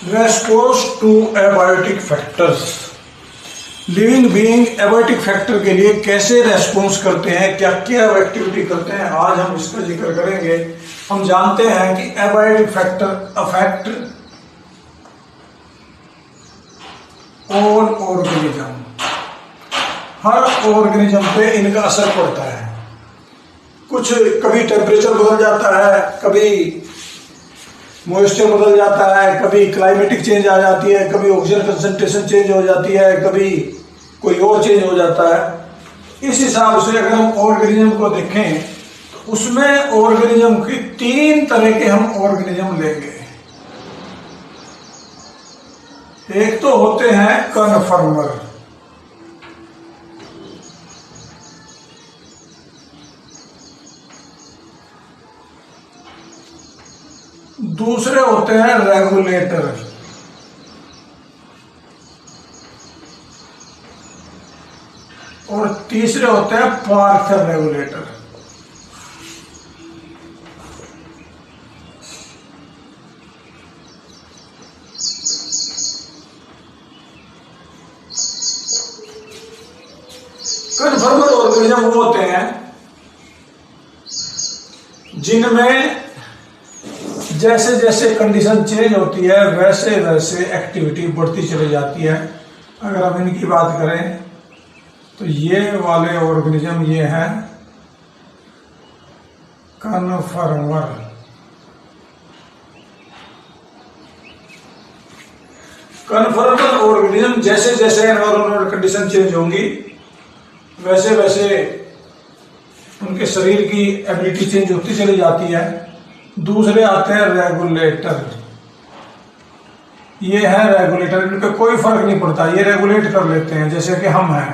Response to abiotic factors. Living being abiotic factor के लिए कैसे रेस्पॉन्स करते हैं, क्या क्या एक्टिविटी करते हैं, आज हम इसका जिक्र करेंगे। हम जानते हैं कि abiotic factor affect all organism, हर ऑर्गेनिज्म पे इनका असर पड़ता है। कुछ कभी टेम्परेचर बदल जाता है, कभी मॉइस्चर बदल जाता है, कभी क्लाइमेटिक चेंज आ जाती है, कभी ऑक्सीजन कंसंट्रेशन चेंज हो जाती है, कभी कोई और चेंज हो जाता है। इस हिसाब से अगर हम ऑर्गेनिज्म को देखें तो उसमें ऑर्गेनिज्म की तीन तरह के हम ऑर्गेनिज्म लेंगे। एक तो होते हैं कन्फर्मर, दूसरे होते हैं रेगुलेटर, और तीसरे होते हैं पार्शियल रेगुलेटर। कन्फर्मर ऑर्गेनिज्म वो होते हैं जिनमें जैसे जैसे कंडीशन चेंज होती है वैसे वैसे एक्टिविटी बढ़ती चली जाती है। अगर हम इनकी बात करें तो ये वाले ऑर्गेनिज्म ये है कन्फर्मर। कन्फर्मर ऑर्गेनिज्म जैसे जैसे एनवायरमेंटल कंडीशन चेंज होंगी वैसे वैसे उनके शरीर की एबिलिटी चेंज होती चली जाती है। दूसरे आते हैं रेगुलेटर, ये है रेगुलेटर, इनका कोई फर्क नहीं पड़ता, ये रेगुलेट कर लेते हैं जैसे कि हम हैं।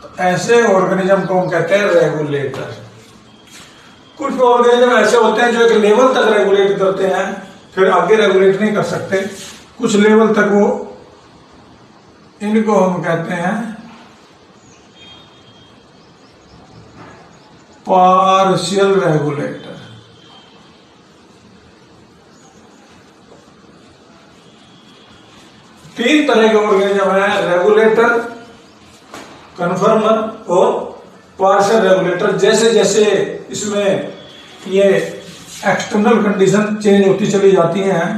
तो ऐसे ऑर्गेनिज्म को हम कहते हैं रेगुलेटर। कुछ ऑर्गेनिज्म ऐसे होते हैं जो एक लेवल तक रेगुलेट करते हैं, फिर आगे रेगुलेट नहीं कर सकते। कुछ लेवल तक वो, इनको हम कहते हैं पार्शियल रेगुलेटर। तीन तरह के ऑर्गेनिज्म है, रेगुलेटर, कन्फर्मर और पार्शियल रेगुलेटर। जैसे जैसे इसमें ये एक्सटर्नल कंडीशन चेंज होती चली जाती हैं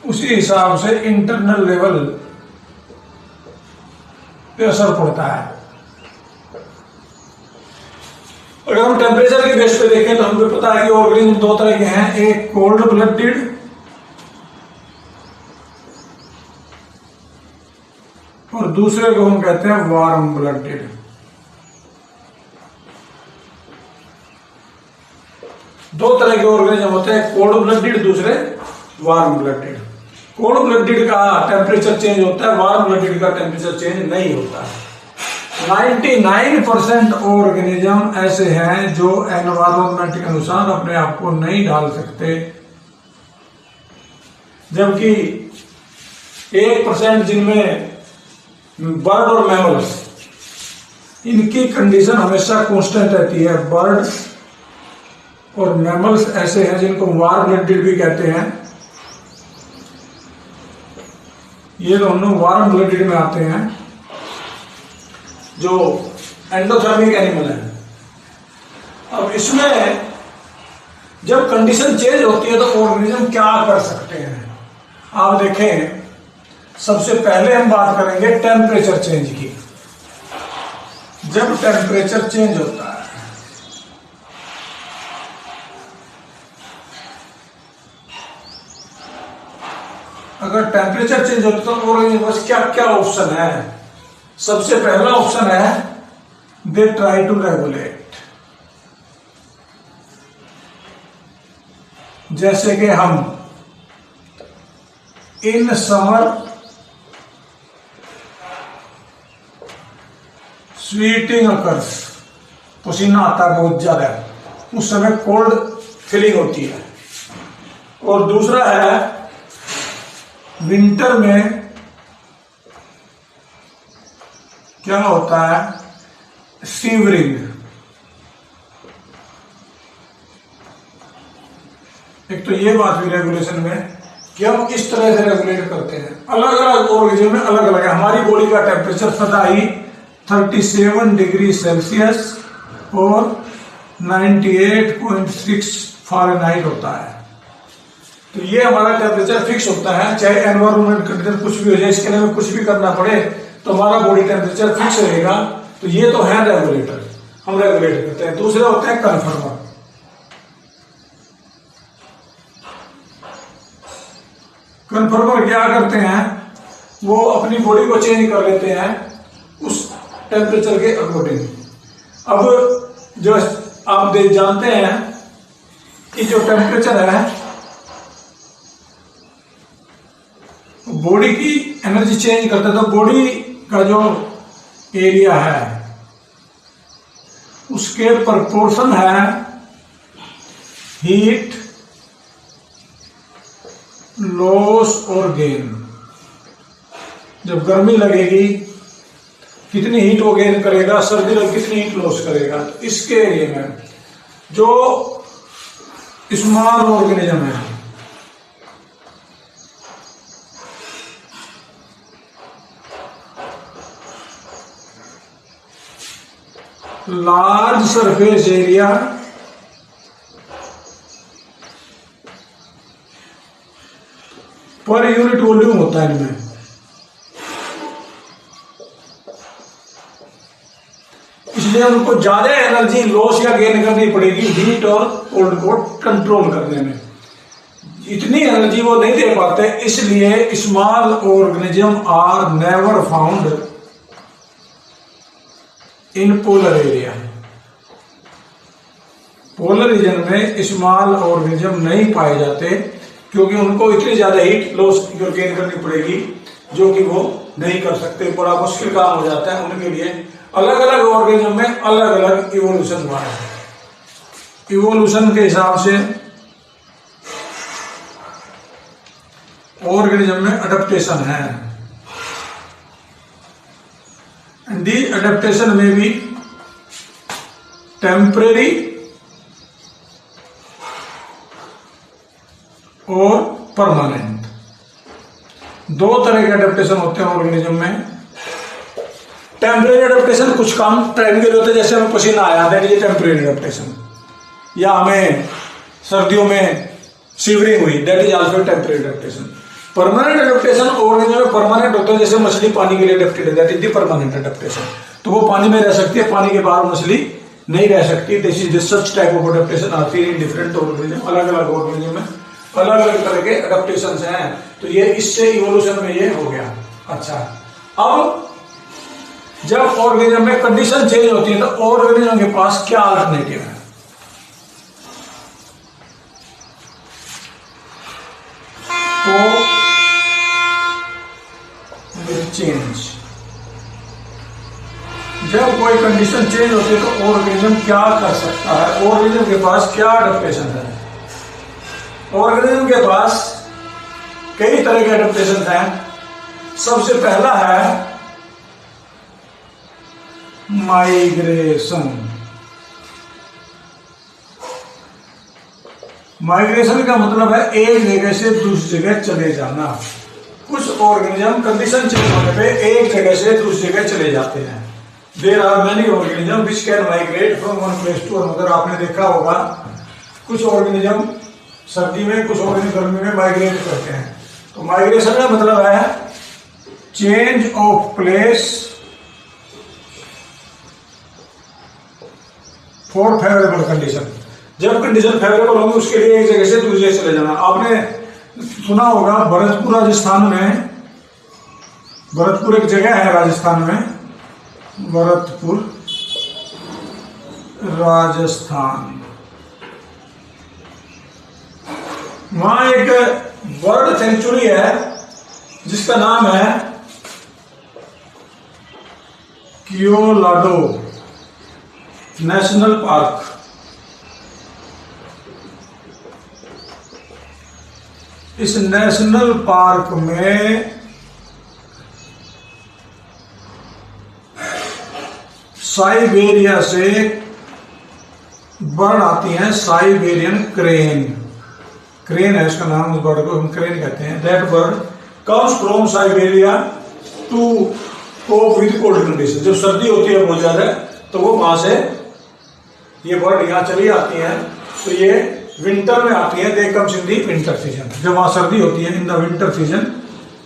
उसी हिसाब से इंटरनल लेवल पे असर पड़ता है। अगर हम टेम्परेचर के बेस पे देखें तो हमें पता है कि ऑर्गेनिज्म दो तरह के हैं, एक कोल्ड ब्लडेड और दूसरे को हम कहते हैं वार्म ब्लडेड। दो तरह के ऑर्गेनिज्म होते हैं, कोल्ड ब्लडेड, दूसरे वार्म ब्लडेड। कोल्ड ब्लडेड का टेम्परेचर चेंज होता है, वार्म ब्लडेड का टेम्परेचर चेंज नहीं होता है। 99% ऑर्गेनिज्म ऐसे हैं जो एनवायरमेंट के अनुसार अपने आप को नहीं ढाल सकते, जबकि 1% जिनमें बर्ड और मैमल्स, इनकी कंडीशन हमेशा कांस्टेंट रहती है। बर्ड और मैमल्स ऐसे हैं जिनको वार्म ब्लडेड भी कहते हैं, ये दोनों वार्म ब्लडेड में आते हैं जो एंडोथर्मिक एनिमल है। अब इसमें जब कंडीशन चेंज होती है तो ऑर्गेनिज्म क्या कर सकते हैं, आप देखें। सबसे पहले हम बात करेंगे टेम्परेचर चेंज की। जब टेम्परेचर चेंज होता है अगर टेम्परेचर चेंज होता है तो ऑर्गेनिज्म में क्या क्या ऑप्शन है। सबसे पहला ऑप्शन है दे ट्राई टू रेगुलेट। जैसे कि हम इन समर स्वीटिंग अकर्स, पसीना आता है बहुत ज्यादा, उस समय कोल्ड फीलिंग होती है। और दूसरा है विंटर में क्या होता है, सीवरिंग, एक तो ये बात हुई रेगुलेशन में कि हम इस तरह से रेगुलेट करते हैं। अलग अलग ऑर्गेनिज्म में अलग अलग है। हमारी बॉडी का टेम्परेचर सदा ही 37 डिग्री सेल्सियस और 98.6 फ़ारेनहाइट होता है। तो ये हमारा टेम्परेचर फिक्स होता है, चाहे एनवायरमेंट कंडीशन कुछ भी हो जाए, इसके लिए हमें कुछ भी करना पड़े तो हमारा बॉडी टेम्परेचर फिक्स रहेगा। तो ये तो है रेगुलेटर, हम रेगुलेट करते हैं। दूसरे होते हैं कन्फर्मर। कन्फर्मर क्या करते हैं, वो अपनी बॉडी को चेंज कर लेते हैं उस टेम्परेचर के अकॉर्डिंग। अब जो आप जानते हैं कि जो टेम्परेचर है बॉडी की एनर्जी चेंज करता है। तो बॉडी का जो एरिया है उसके प्रोपोर्शन है हीट लॉस और गेन। जब गर्मी लगेगी कितनी हीट वो गेन करेगा, सर्दी लगे कितनी हीट लॉस करेगा। तो इसके एरिया में जो स्मॉल ऑर्गेनिज्म है, large surface area per unit volume होता है इनमें। इसलिए उनको ज्यादा एनर्जी लॉस या गेन करनी पड़ेगी हीट और कोल्ड को कंट्रोल करने में। इतनी एनर्जी वो नहीं दे पाते, इसलिए small organism are never found in polar area. Polar region में स्मॉल ऑर्गेनिज्म नहीं पाए जाते क्योंकि उनको इतनी ज्यादा हीट लॉस गेन करनी पड़ेगी जो कि वो नहीं कर सकते, बड़ा मुश्किल काम हो जाता है उनके लिए। अलग अलग ऑर्गेनिज्म में अलग अलग इवोल्यूशन हुआ है। इवोल्यूशन के हिसाब से ऑर्गेनिज्म में अडेप्टेशन है। एंड दी अडेप्टेशन में भी टेम्परेरी और परमानेंट, दो तरह के अडेप्टेशन होते हैं ऑर्गेनिज्म में। टेम्परेरी अडेप्टेशन कुछ काम टाइम के लिए होते हैं, जैसे हमें पसीना आया था, ये टेम्परेरी अडेप्टेशन, या हमें सर्दियों में शिवरिंग हुई, that is also temporary adaptation. Permanent adaptation organism में परमानेंट होता है, जैसे मछली पानी के लिए अडेप्टेड है, that is the permanent adaptation. तो वो पानी में रह सकती है, पानी के बाहर मछली नहीं रह सकती। This is such type of adaptation आती है इन डिफरेंट ऑर्गेनिज्म। अलग अलग ऑर्गेनिज्म में अलग अलग तरह के अडेप्टेशन हैं। तो ये इससे इवोल्यूशन में ये हो गया। अच्छा, अब जब ऑर्गेनिज्म में कंडीशन चेंज होती है तो ऑर्गेनिज्म के पास क्या अल्टरनेटिव है? चेंज। जब कोई कंडीशन चेंज होती है तो ऑर्गेनिज्म क्या कर सकता है? ऑर्गेनिज्म के पास क्या अडेप्टेशन है? ऑर्गेनिज्म के पास कई तरह के अडेप्टेशन हैं। सबसे पहला है माइग्रेशन। माइग्रेशन का मतलब है एक जगह से दूसरी जगह चले जाना। कुछ ऑर्गेनिज्म कंडीशन चेंज होने पे एक जगह से दूसरी जगह चले जाते हैं। There are many organism which can migrate from one place to another. आपने देखा होगा कुछ ऑर्गेनिज्म सर्दी में, कुछ ऑर्गेनिज्म गर्मी में माइग्रेट करते हैं। तो माइग्रेशन का मतलब है change of place for favourable condition. जब कंडीशन फेवरेबल होगी उसके लिए एक जगह से दूसरी जगह चले जाना। आपने सुना होगा भरतपुर राजस्थान में, भरतपुर एक जगह है राजस्थान में, भरतपुर राजस्थान, वहां एक बर्ड सेंचुरी है जिसका नाम है कियोलाडो नेशनल पार्क। इस नेशनल पार्क में साइबेरिया से बर्ड आती हैं, साइबेरियन क्रेन। क्रेन है उसका नाम, उस बर्ड को हम क्रेन कहते हैं। That bird comes from Siberia to cope with cold condition. जब सर्दी होती है बहुत ज्यादा तो वो वहां से ये बर्ड यहाँ चली आती हैं, तो ये विंटर में आती है। They comes in the winter season, जब वहां सर्दी होती है in the winter season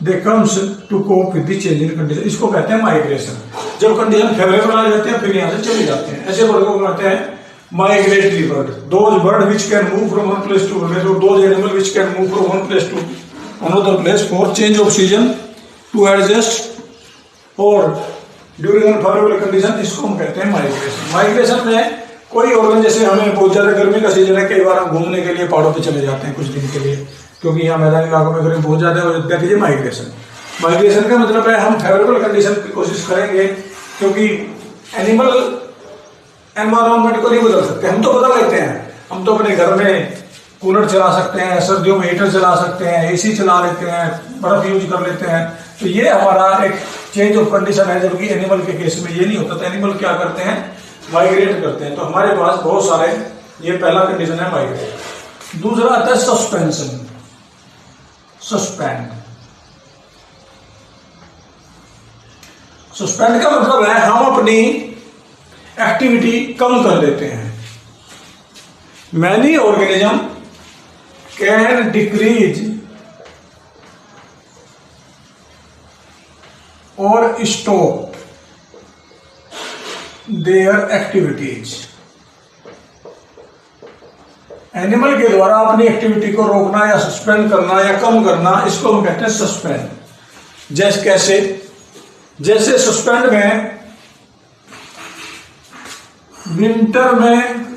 they comes to cope with the change in condition. इसको कहते हैं माइग्रेशन। जब कंडीशन फेवरेबल आ जाते हैं फिर यहाँ से चले जाते हैं। ऐसे बर्ड को कहते हैं migratory bird. Those bird which can move from one place to another, those animal which can move from one place to another place for change of season to adjust और ड्यूरिंग अनफेवरेबल कंडीशन। इसको हम कहते हैं migration. Migration में कोई organ, जैसे हमें बहुत ज्यादा गर्मी का सीजन है, कई बार हम घूमने के लिए पहाड़ों पे चले जाते हैं कुछ दिन के लिए, क्योंकि यहाँ मैदानी इलाकों में गर्मी बहुत ज्यादा हो जाती है। माइग्रेशन, माइग्रेशन का मतलब है हम फेवरेबल कंडीशन की कोशिश करेंगे, क्योंकि एनिमल एनवायरमेंट को नहीं बदल सकते, हम तो बदल लेते हैं। हम तो अपने घर में कूलर चला सकते हैं, सर्दियों में हीटर चला सकते हैं, एसी चला लेते हैं, बर्फ यूज कर लेते हैं, तो ये हमारा एक चेंज ऑफ कंडीशन है। जबकि एनिमल के केस में ये नहीं होता। तो एनिमल क्या करते हैं, माइग्रेट करते हैं। तो हमारे पास बहुत सारे, ये पहला कंडीशन है माइग्रेट। दूसरा आता है सस्पेंशन, सस्पेंड। सस्पेंड का मतलब है हम अपनी एक्टिविटी कम कर देते हैं। मैनी ऑर्गेनिज्म कैन डिक्रीज और स्टॉप देयर एक्टिविटीज। एनिमल के द्वारा अपनी एक्टिविटी को रोकना या सस्पेंड करना या कम करना, इसको हम कहते हैं सस्पेंड। जैसे कैसे, जैसे सस्पेंड में विंटर में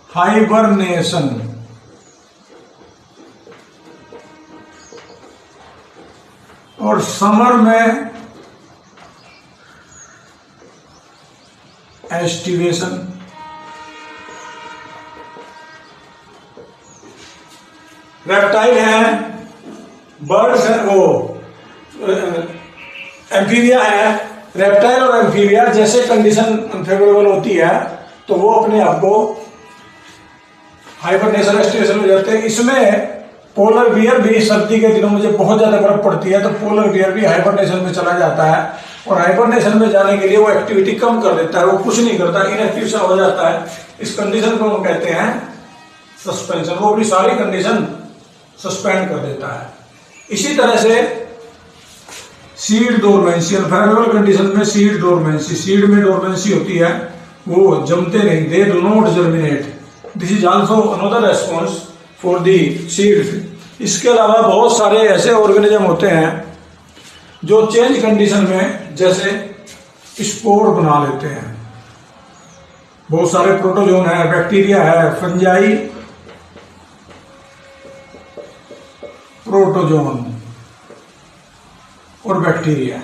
हाइबरनेशन, और समर में एस्टिवेशन। रेप्टाइल है, बर्ड्स है, वो एम्फीबिया है। रेप्टाइल और एम्फीबिया जैसे कंडीशन अनफेवरेबल होती है तो वो अपने आप को हाइबरनेशन, एस्टिवेशन हो जाते हैं। इसमें पोलर बियर भी, सर्दी के दिनों में जब बहुत ज्यादा बर्फ पड़ती है तो पोलर बियर भी हाइबरनेशन में चला जाता है, और हाइबरनेशन में जाने के लिए वो एक्टिविटी कम कर देता है, वो कुछ नहीं करता, इनएक्टिव सा हो जाता है। इस कंडीशन को हम कहते हैं सस्पेंशन। वो अपनी सारी कंडीशन सस्पेंड कर देता है। इसी तरह से सीड डोरमेंसी, अनफेवरेबल कंडीशन में सीड डोरमेंसी, सीड में डोरमेंसी होती है, वो जमते नहीं, they do not germinate. This is also another response for the seed. इसके अलावा बहुत सारे ऐसे ऑर्गेनिज्म होते हैं जो चेंज कंडीशन में जैसे स्पोर बना लेते हैं। बहुत सारे प्रोटोजोन है, बैक्टीरिया है, फंजाई, प्रोटोजोन और बैक्टीरिया,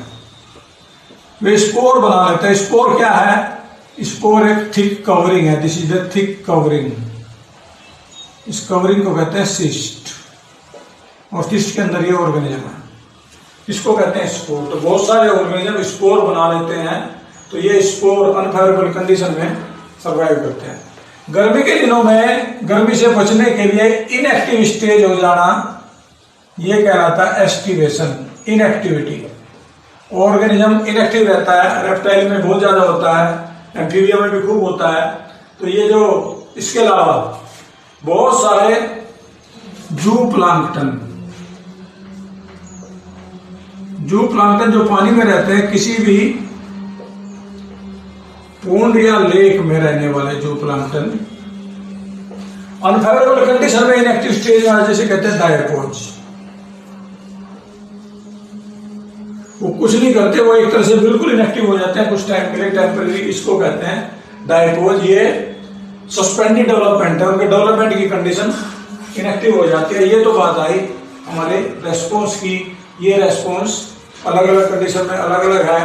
वे स्पोर बना लेते हैं। स्पोर क्या है, स्पोर एक थिक कवरिंग है। This is the thick covering. इस कवरिंग को कहते हैं सिस्ट, और सिस्ट के अंदर ये ऑर्गेनिज्म है, इसको कहते हैं स्पोर। तो बहुत सारे ऑर्गेनिज्म स्पोर बना लेते हैं, तो ये स्पोर अनफेवरेबल कंडीशन में सर्वाइव करते हैं। गर्मी के दिनों में गर्मी से बचने के लिए इनएक्टिव स्टेज हो जाना, ये कहलाता है एस्टिवेशन, इनएक्टिविटी। ऑर्गेनिज्म इनएक्टिव रहता है। रेप्टाइल में बहुत ज्यादा होता है, एम्फीबिया में भी खूब होता है। तो ये जो, इसके अलावा बहुत सारे जू प्लांक्टन, जू प्लांक्टन जो पानी में रहते हैं, किसी भी पोंड या लेक में रहने वाले जू प्लांक्टन अनफेवरेबल कंडीशन में इनएक्टिव स्टेज में, जैसे कहते हैं डायपोज। वो कुछ नहीं करते, वो एक तरह से बिल्कुल इनएक्टिव हो जाते हैं कुछ टाइम के लिए, टेम्परेरी। इसको कहते हैं डायपोज। ये सस्पेंडेड डेवलपमेंट है, उनके डेवलपमेंट की कंडीशन इनएक्टिव हो जाती है। ये तो बात आई हमारे रेस्पॉन्स की। ये रेस्पॉन्स अलग अलग कंडीशन में अलग अलग है।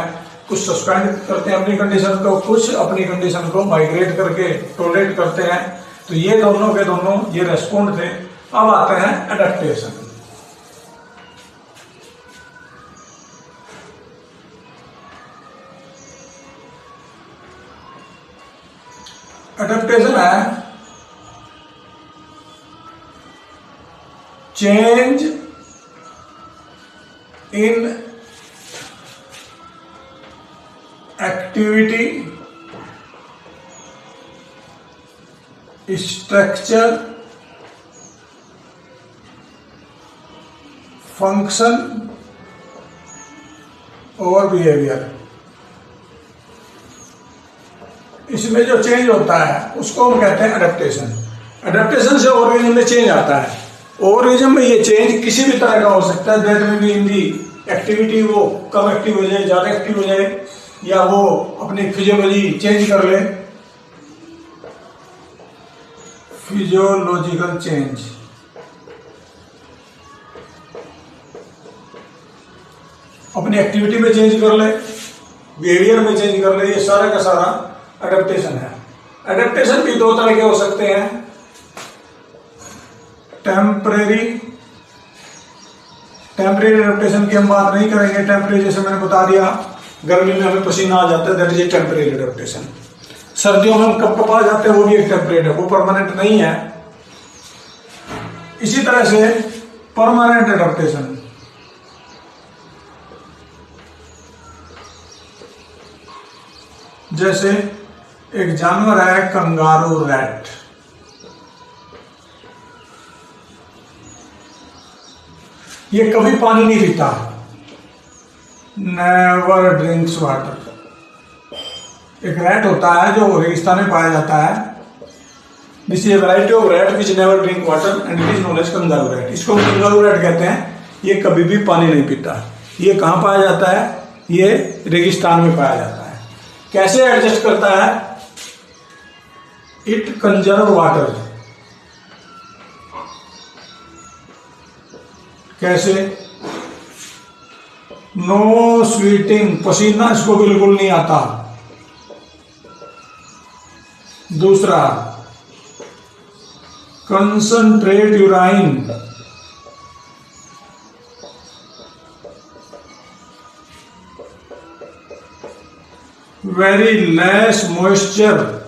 कुछ सस्पेंड करते हैं अपनी कंडीशन को, कुछ अपनी कंडीशन को माइग्रेट करके टॉलरेट करते हैं। तो ये दोनों के दोनों ये रेस्पॉन्ड थे। अब आते हैं एडेप्टेशन। एडेप्टेशन है change in activity, structure, function और बिहेवियर। इसमें जो चेंज होता है उसको हम कहते हैं अडेप्टेशन। अडेप्टेशन से ऑर्गेनिज्म में चेंज आता है। ऑर्गेनिज्म में ये चेंज किसी भी तरह का हो सकता है। दैट में भी इन दी एक्टिविटी, वो कम एक्टिव हो जाए, ज़्यादा एक्टिव हो जाए, या वो अपनी फिजियोलॉजी चेंज कर ले। फिजियोलॉजिकल चेंज, अपनी एक्टिविटी में चेंज कर ले, बिहेवियर में चेंज कर ले, ये सारा का सारा अडेप्टेशन है। अडेप्टेशन भी दो तरह के हो सकते हैं, टेम्परेरी। टेम्परेरी अडेप्टेशन की हम बात नहीं करेंगे। टेम्परेरी जैसे मैंने बता दिया, गर्मी में हमें पसीना आ जाता है, दैट इज टेम्परेरी अडेप्टेशन। सर्दियों में हम कपकपा जाते हैं, वो भी एक टेम्परेरी है, वो परमानेंट नहीं है। इसी तरह से परमानेंट अडेप्टेशन, जैसे एक जानवर है कंगारू रैट। ये कभी पानी नहीं पीता, नेवर ड्रिंक्स वाटर। एक रैट होता है जो रेगिस्तान में पाया जाता है। This is a variety of rat which never drink water and it is known as kangaroo rat. इसको हम कंगारू रैट कहते हैं। ये कभी भी पानी नहीं पीता। ये कहाँ पाया जाता है? ये रेगिस्तान में पाया जाता है। कैसे एडजस्ट करता है? It conserve water. कैसे? नो स्वीटिंग, पसीना इसको बिल्कुल नहीं आता। दूसरा, concentrate urine, very less moisture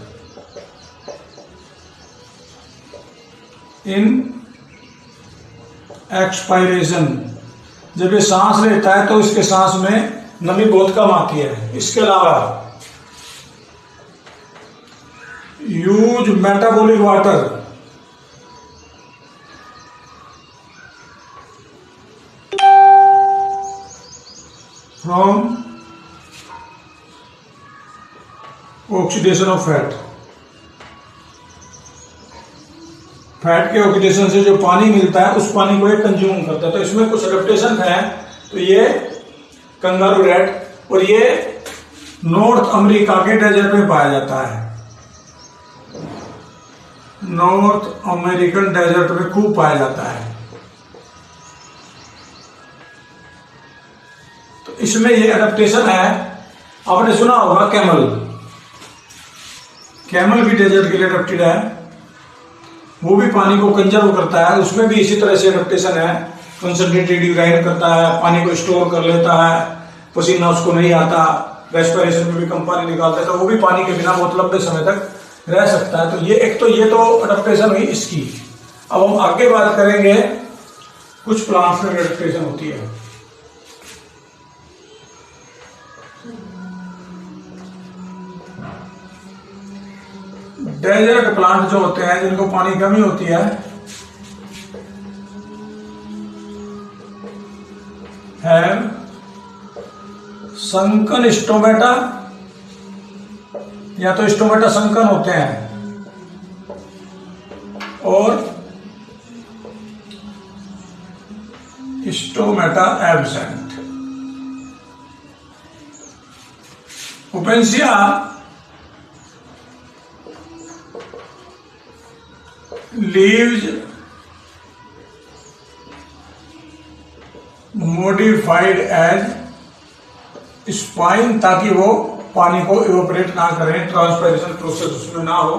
in expiration. जब ये सांस लेता है तो इसके सांस में नमी बहुत कम आती है। इसके अलावा use metabolic water, from oxidation of fat. Fat के ऑक्सीडेशन से जो पानी मिलता है उस पानी को ये कंज्यूम करता है। तो इसमें कुछ एडेप्टेशन है। तो ये कंगारू रैट, और ये नॉर्थ अमेरिका के डेजर्ट में पाया जाता है। नॉर्थ अमेरिकन डेजर्ट में खूब पाया जाता है। तो इसमें ये एडेप्टेशन है। आपने सुना होगा कैमल, कैमल भी डेजर्ट के लिए एडेप्टेड है। वो भी पानी को कंजर्व करता है। उसमें भी इसी तरह से एडेप्टेशन है। कंसंट्रेटेड यूराइन करता है, पानी को स्टोर कर लेता है, पसीना उसको नहीं आता, रेस्पिरेशन में भी कम पानी निकालता है, तो वो भी पानी के बिना बहुत लंबे समय तक रह सकता है। तो ये एक तो ये तो एडेप्टेशन हुई इसकी। अब हम आगे बात करेंगे कुछ प्लांट्स में एडेप्टेशन होती है। डेजर्ट प्लांट जो होते हैं जिनको पानी की कमी होती है संकन स्टोमेटा, या तो स्टोमेटा संकन होते हैं, और stomata absent. Opuntia leaves modified as spine, ताकि वो पानी को इवोपरेट ना करें, ट्रांसपायरेशन प्रोसेस उसमें ना हो।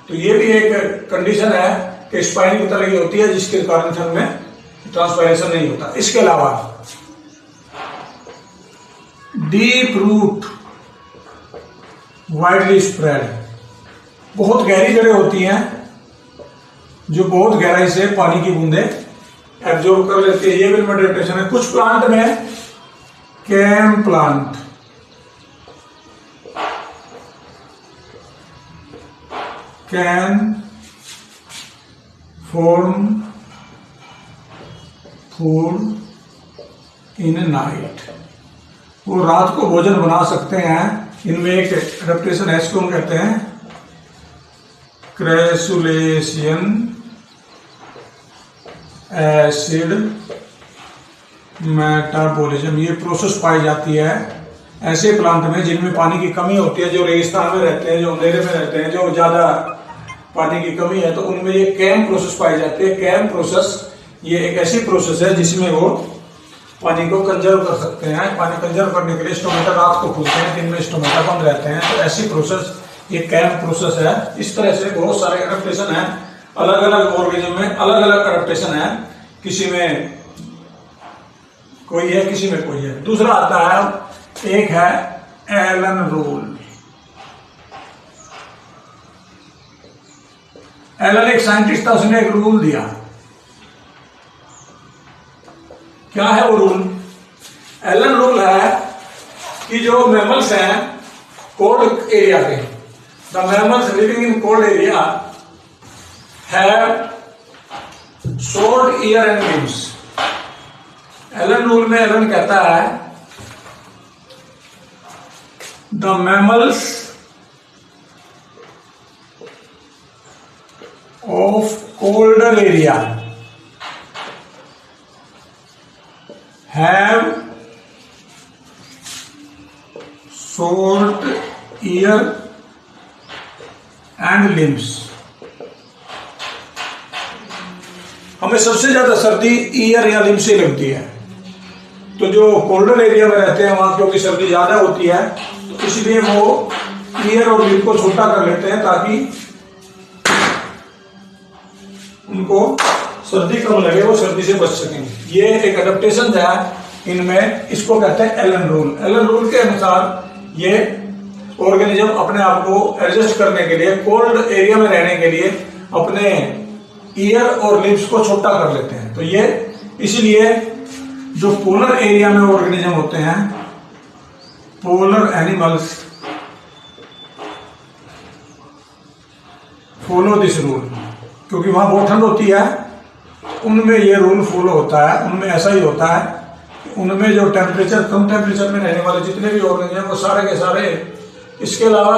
तो ये भी एक कंडीशन है कि स्पाइन की तरह की होती है जिसके कारण से हमें ट्रांसपायरेशन नहीं होता। इसके अलावा डीप रूट वाइडली स्प्रेड, बहुत गहरी जड़ें होती हैं जो बहुत गहराई से पानी की बूंदें एब्जॉर्ब कर लेती है, ये भी इनमें एडेप्टेशन है। कुछ प्लांट में CAM plant can form food in night, वो रात को भोजन बना सकते हैं। इनमें एक एडेप्टेशन है, इसको हम कहते हैं क्रैसुलेशियन एसिड मेटाबॉलिज्म। ये प्रोसेस पाई जाती है ऐसे प्लांट में जिनमें पानी की कमी होती है, जो रेगिस्तान में रहते हैं, जो अंधेरे में रहते हैं, जो ज्यादा पानी की कमी है, तो उनमें ये कैम प्रोसेस पाई जाती है। कैम प्रोसेस ये एक ऐसी प्रोसेस है जिसमें वो पानी को कंजर्व कर सकते हैं। पानी कंजर्व करने के लिए स्टोमेटा रात को खुलते हैं, दिन में स्टोमेटा बंद रहते हैं। तो ऐसी प्रोसेस ये कैम प्रोसेस है। इस तरह से बहुत सारे एडेप्टेशन है, अलग अलग ऑर्गेनिज्म में अलग अलग एडेप्टेशन है, किसी में कोई है, किसी में कोई है। दूसरा आता है, एक है एलन रूल। एलन एक साइंटिस्ट था, उसने एक रूल दिया। क्या है वो रूल? एलन रूल है कि जो मैमल्स हैं कोल्ड एरिया के, the mammals living in cold area have short ear and limbs. Allen rule में एलन कहता है the mammals of colder area have short ear and limbs। हमें सबसे ज्यादा सर्दी ईयर या लिम्स से लगती है, तो जो कोल्डर एरिया में रहते हैं वहां क्योंकि सर्दी ज्यादा होती है, तो इसलिए वो ईयर और लिम्स को छोटा कर लेते हैं ताकि उनको सर्दी कम लगे, वो सर्दी से बच सकें। ये एक एडेप्टेशन है इनमें, इसको कहते हैं एलन रूल। एलन रूल के अनुसार ये ऑर्गेनिज्म अपने आप को एडजस्ट करने के लिए, कोल्ड एरिया में रहने के लिए अपने ईयर और लिप्स को छोटा कर लेते हैं। तो ये इसलिए जो पोलर एरिया में ऑर्गेनिज्म होते हैं, polar animals follow this rule, क्योंकि वहां बहुत ठंड होती है, उनमें ये रूल फॉलो होता है। उनमें ऐसा ही होता है कि उनमें जो टेम्परेचर, कम टेम्परेचर में रहने वाले जितने भी ऑर्गेनिज्म हैं वो सारे के सारे, इसके अलावा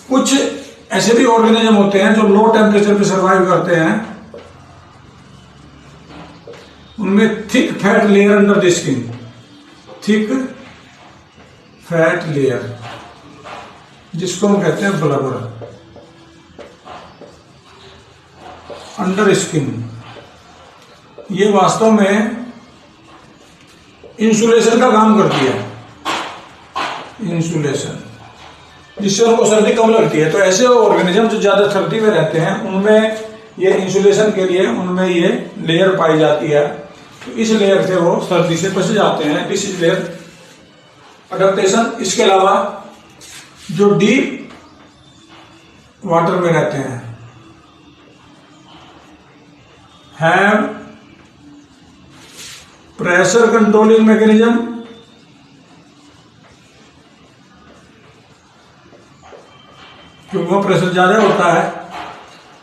कुछ ऐसे भी ऑर्गेनिज्म होते हैं जो लो टेम्परेचर पे सर्वाइव करते हैं। उनमें thick fat layer under the skin, thick fat layer, जिसको हम कहते हैं ब्लबर, अंडर स्किन। ये वास्तव में इंसुलेशन का काम करती है, इंसुलेशन, जिससे उनको सर्दी कम लगती है। तो ऐसे ऑर्गेनिज्म जो ज्यादा सर्दी में रहते हैं उनमें ये इंसुलेशन के लिए उनमें ये लेयर पाई जाती है, तो इस लेयर से वो सर्दी से बच जाते हैं। This is layer adaptation. इसके अलावा जो डीप वाटर में रहते हैं, have pressure controlling mechanism, क्योंकि वह प्रेशर ज्यादा होता है।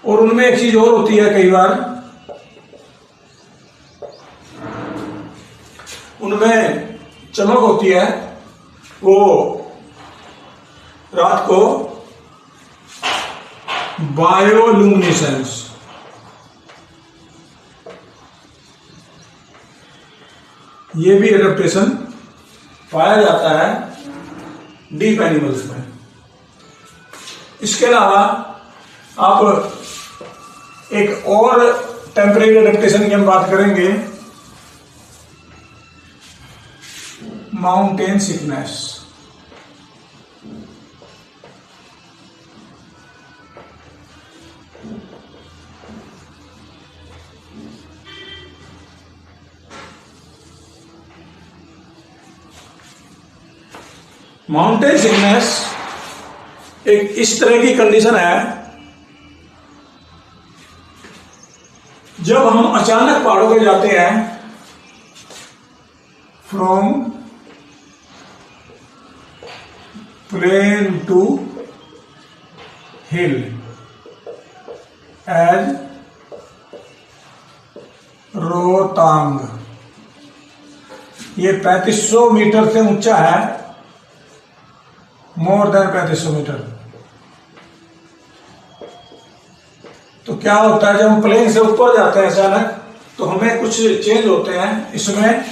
और उनमें एक चीज और होती है, कई बार उनमें चमक होती है, वो रात को बायोलुमिनेसेंस, ये भी एडेप्टेशन पाया जाता है डीप एनिमल्स में। इसके अलावा आप एक और टेम्परेरी एडेप्टेशन की हम बात करेंगे, माउंटेन सिकनेस। माउंटेन सिकनेस एक इस तरह की कंडीशन है जब हम अचानक पहाड़ों पे जाते हैं, from plain to hill as Rohtang, ये 3500 मीटर से ऊंचा है, मोर देन 3500 मीटर। तो क्या होता है जब हम प्लेन से ऊपर जाते हैं अचानक, तो हमें कुछ चेंज होते हैं इसमें।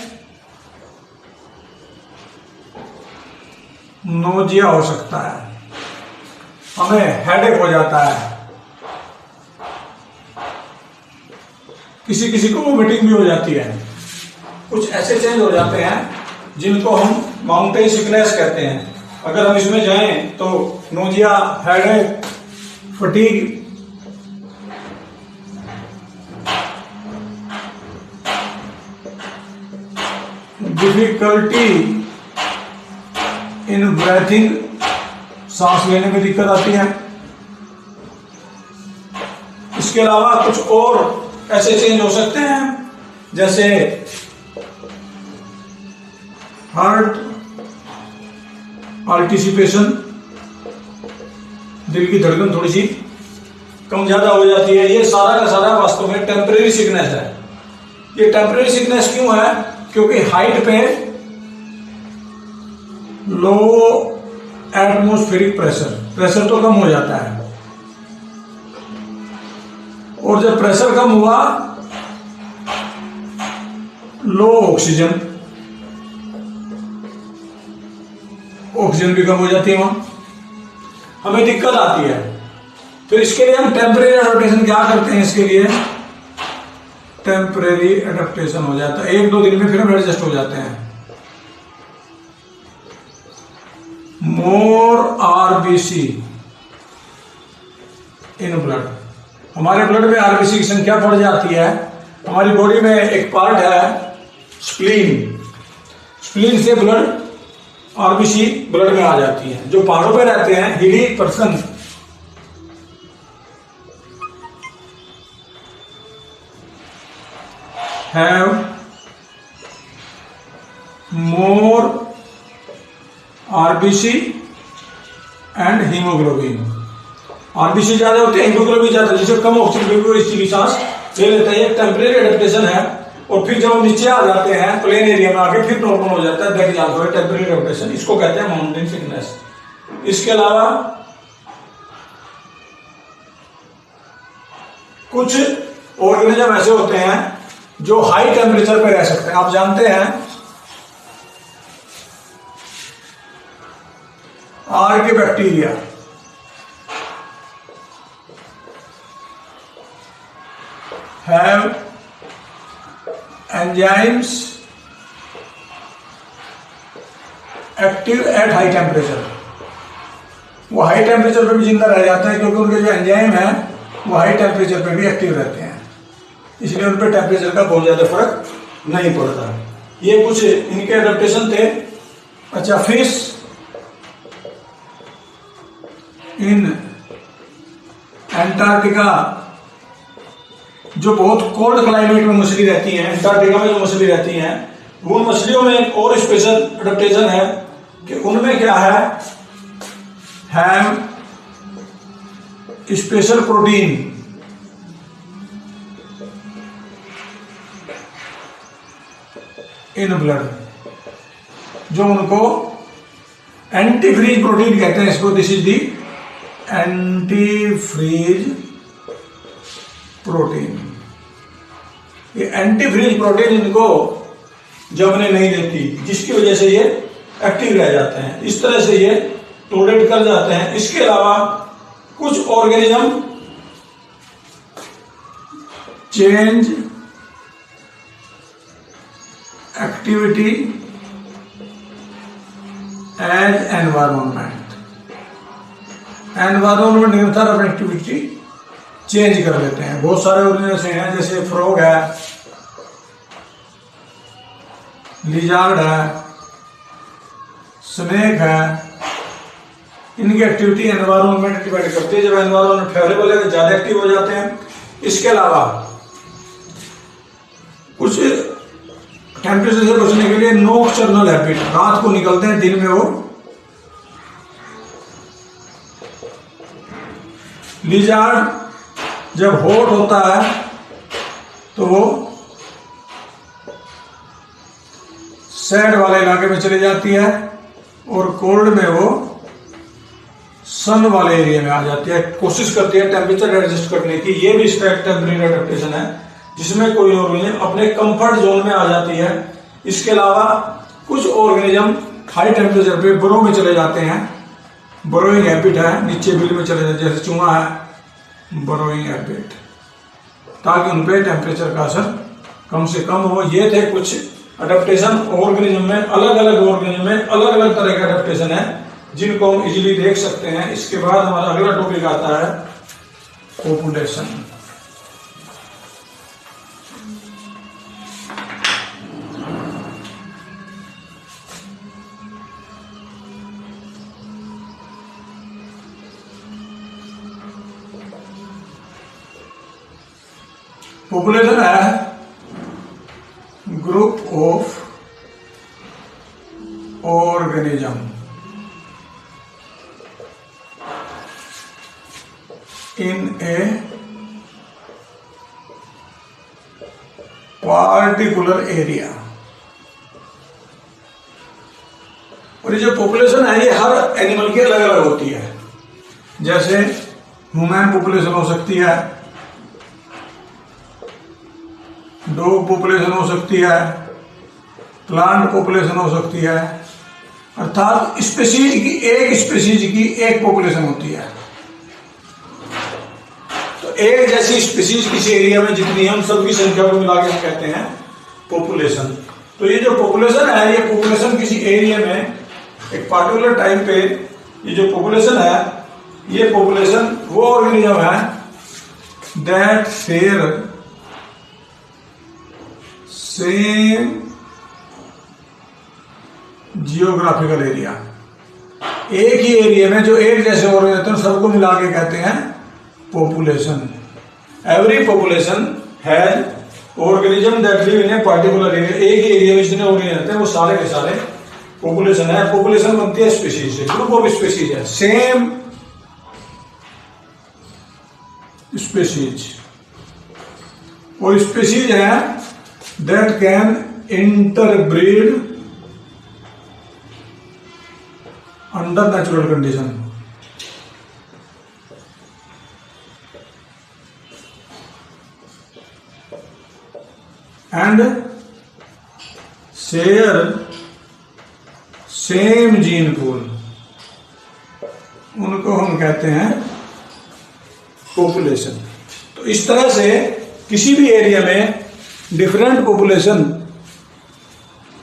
नोजिया हो सकता है, हमें हेडेक हो जाता है, किसी किसी को वोमिटिंग भी हो जाती है। कुछ ऐसे चेंज हो जाते हैं जिनको हम माउंटेन सिकनेस कहते हैं। अगर हम इसमें जाएं तो nausea, headache, fatigue, difficulty in breathing, सांस लेने में दिक्कत आती है। इसके अलावा कुछ और ऐसे चेंज हो सकते हैं जैसे हार्ट आर्टिसिपेशन, दिल की धड़कन थोड़ी सी कम ज्यादा हो जाती है। ये सारा का सारा वास्तव में टेम्परेरी सिकनेस है। ये टेम्परेरी सिकनेस क्यों है? क्योंकि हाइट पे लो एटमॉस्फेरिक प्रेशर तो कम हो जाता है, और जब प्रेशर कम हुआ, लो ऑक्सीजन भी कम हो जाती है, वहां हमें दिक्कत आती है। फिर इसके लिए हम टेम्परेरी एडेप्टेशन क्या करते हैं? इसके लिए टेम्परेरी एडेप्टेशन हो जाता है, 1-2 दिन में फिर हम एडजस्ट हो जाते हैं। मोर आरबीसी इन ब्लड, हमारे ब्लड में आरबीसी की संख्या बढ़ जाती है। हमारी बॉडी में एक पार्ट है स्प्लीन, स्प्लीन से ब्लड, आरबीसी ब्लड में आ जाती है। जो पहाड़ों पे रहते हैं, हिली person, have more RBC and haemoglobin. RBC ज्यादा होते हैं, हीमोग्लोबिन ज्यादा, जिससे कम ऑक्सीजन की सांस ले लेता है। ये टेम्परेरी एडेप्टेशन है। और फिर जब हम नीचे आ जाते हैं, प्लेन एरिया में आके फिर नॉर्मल हो जाता है। देख जाते हो टेम्परेरी एडेप्टेशन, इसको कहते हैं माउंटेन सिकनेस। इसके अलावा कुछ ऑर्गेनिज्म ऐसे होते हैं जो हाई टेम्परेचर पे रह सकते हैं। आप जानते हैं आर के bacteria, have enzymes active at high temperature. वो हाई टेम्परेचर पे भी जिंदा रह जाता है, क्योंकि उनके जो एंजाइम है वो हाई टेम्परेचर पे भी एक्टिव रहते हैं, इसलिए उन पर टेम्परेचर का बहुत ज्यादा फर्क नहीं पड़ता। ये कुछ इनके एडेप्टेशन थे। अच्छा, फिश इन एंटार्क्टिका, जो बहुत कोल्ड क्लाइमेट में मछली रहती हैं, एंटार्क्टिका में जो मछली रहती हैं, वो मछलियों में एक और स्पेशल एडेप्टेशन है कि उनमें क्या है स्पेशल प्रोटीन इन ब्लड, जो उनको एंटी फ्रीज प्रोटीन कहते हैं इसको। This is the antifreeze protein. ये एंटी फ्रीज प्रोटीन इनको जमने नहीं देती, जिसकी वजह से ये एक्टिव रह जाते हैं। इस तरह से ये टॉलरेट कर जाते हैं। इसके अलावा कुछ organism change activity as environment, environment के अनुसार अपनी एक्टिविटी चेंज कर लेते हैं। बहुत सारे ऑर्गेनिज्म हैं, जैसे फ्रॉग है, लिजार्ड है, स्नेक है। इनकी एक्टिविटी एनवायरमेंट डिपेंड करती है। जब एनवायरमेंट फेवरेबल है तो ज्यादा एक्टिव हो जाते हैं। इसके अलावा कुछ टेम्परेचर से बचने के लिए नॉकटर्नल हैबिट, रात को निकलते हैं, दिन में वो लिजार्ड जब हॉट होता है तो वो सैड वाले इलाके में चली जाती है और कोल्ड में वो सन वाले एरिया में आ जाती है, कोशिश करती है टेम्परेचर एडजस्ट करने की। ये भी इसका एक टेम्परेरी एडेप्टेशन है जिसमें कोई ऑर्गेनिज्म अपने कंफर्ट जोन में आ जाती है। इसके अलावा कुछ ऑर्गेनिज्म हाई टेम्परेचर पे बरो में चले जाते हैं, बरोइंग हैबिट है, नीचे बिल में चले जाते हैं, जैसे चूहा है, बरोइंग हैबिट, ताकि उन पे टेम्परेचर का असर कम से कम हो। ये थे कुछ अडेप्टेशन ऑर्गेनिज्म में, अलग अलग ऑर्गेनिज्म में अलग अलग तरह के अडेप्टेशन है जिनको हम इजीली देख सकते हैं। इसके बाद हमारा अगला टॉपिक आता है पॉपुलेशन। पॉपुलेशन है group of organism in a particular area। और ये जो पॉपुलेशन है ये हर एनिमल की अलग अलग होती है। जैसे ह्यूमन पॉपुलेशन हो सकती है, डॉग पॉपुलेशन हो सकती है, प्लांट पॉपुलेशन हो सकती है, अर्थात स्पीशीज की एक पॉपुलेशन होती है। एक जैसी स्पीशीज किसी एरिया में जितनी है, हम सबकी संख्या को मिला के कहते हैं पॉपुलेशन। तो ये जो पॉपुलेशन है, ये पॉपुलेशन किसी एरिया में एक पार्टिकुलर टाइम पे ये जो पॉपुलेशन है, ये पॉपुलेशन वो ऑर्गेनिज्म है that share same geographical area. एक ही एरिया में जो एक जैसे ऑर्गेनिज्म सबको मिला के कहते हैं population। Every population has organism that live in a particular area। एक ही एरिया में जितने ऑर्गेनिज्म रहते हैं वो सारे के सारे पॉपुलेशन है। पॉपुलेशन बनती है स्पीशीज से, ग्रुप ऑफ स्पीशीज है, सेम स्पीशीज। और स्पीशीज है that can interbreed under natural condition. And share same gene pool, उनको हम कहते हैं पॉपुलेशन। तो इस तरह से किसी भी एरिया में डिफरेंट पॉपुलेशन